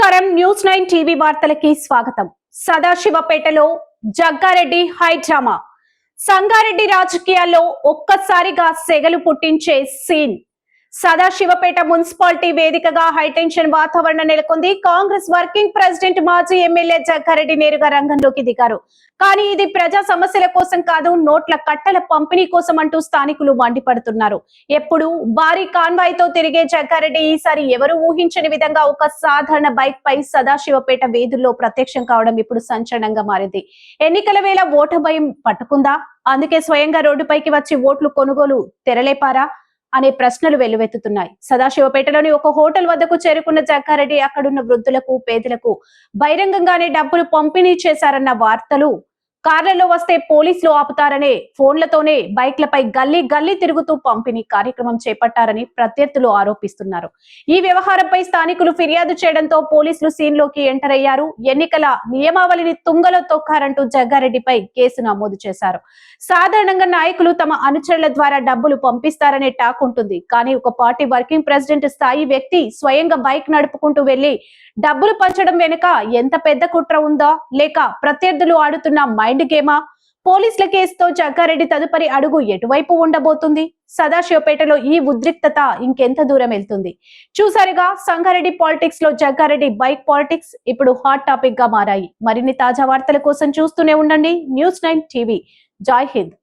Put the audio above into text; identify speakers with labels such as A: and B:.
A: నమస్కారం news 9 TV వార్తలకి స్వాగతం. సదాశివపేటలో Jaggareddy high drama. Sangareddy రాజకీయాల్లో ఒక్కసారిగా సెగలు పుట్టించే సీన్. సదాశివపేట మున్సిపాలిటీ వేదికగా హైటెన్షన్ వాతావరణం నెలకొంది. కాంగ్రెస్ వర్కింగ్ ప్రెసిడెంట్ మాజీ ఎమ్మెల్యే జగ్గారెడ్డి నేరుగా రంగంలోకి దిగారు. కానీ ఇది ప్రజా సమస్యల కోసం కాదు, నోట్ల కట్టల పంపిణీ కోసం అంటూ స్థానికులు మండిపడుతున్నారు. ఎప్పుడు భారీ కాన్వాయ్ తో తిరిగే జగ్గారెడ్డి ఈసారి ఎవరు ఊహించని విధంగా ఒక సాధారణ బైక్ పై సదాశివపేట వేదుల్లో ప్రత్యక్షం కావడం ఇప్పుడు సంచలనంగా మారింది. ఎన్నికల వేళ ఓటు భయం పట్టుకుందా? అందుకే స్వయంగా రోడ్డుపైకి వచ్చి ఓట్లు కొనుగోలు తెరలేపారా అనే ప్రశ్నలు వెల్లువెత్తుతున్నాయి. సదాశివపేటలోని ఒక హోటల్ వద్దకు చేరుకున్న జగ్గారెడ్డి అక్కడున్న వృద్ధులకు, పేదలకు బహిరంగంగానే డబ్బులు పంపిణీ చేశారన్న వార్తలు, కార్లలో వస్తే పోలీసులు ఆపుతారనే ఫోన్లతోనే బైక్లపై గల్లీ గల్లీ తిరుగుతూ పంపిణీ కార్యక్రమం చేపట్టారని ప్రత్యర్థులు ఆరోపిస్తున్నారు. ఈ వ్యవహారంపై స్థానికులు ఫిర్యాదు చేయడంతో పోలీసులు సీన్ లోకి ఎంటర్ అయ్యారు. ఎన్నికల నియమావళిని తుంగలో తొక్కారంటూ జగ్గారెడ్డిపై కేసు నమోదు చేశారు. సాధారణంగా నాయకులు తమ అనుచరుల ద్వారా డబ్బులు పంపిస్తారనే టాక్ ఉంటుంది. కానీ ఒక పార్టీ వర్కింగ్ ప్రెసిడెంట్ స్థాయి వ్యక్తి స్వయంగా బైక్ నడుపుకుంటూ వెళ్లి డబ్బులు పంచడం వెనుక ఎంత పెద్ద కుట్ర ఉందా, లేక ప్రత్యర్థులు ఆడుతున్న మైండ్ గేమా? పోలీసుల కేసుతో జగ్గారెడ్డి తదుపరి అడుగు ఎటువైపు ఉండబోతుంది? సదాశివపేటలో ఈ ఉద్రిక్తత ఇంకెంత దూరం వెళ్తుంది? చూసారుగా, సంగారెడ్డి పాలిటిక్స్ లో జగ్గారెడ్డి బైక్ పాలిటిక్స్ ఇప్పుడు హాట్ టాపిక్ గా మారాయి. మరిన్ని తాజా వార్తల కోసం చూస్తూనే ఉండండి న్యూస్ 9 టీవీ. జై హింద్.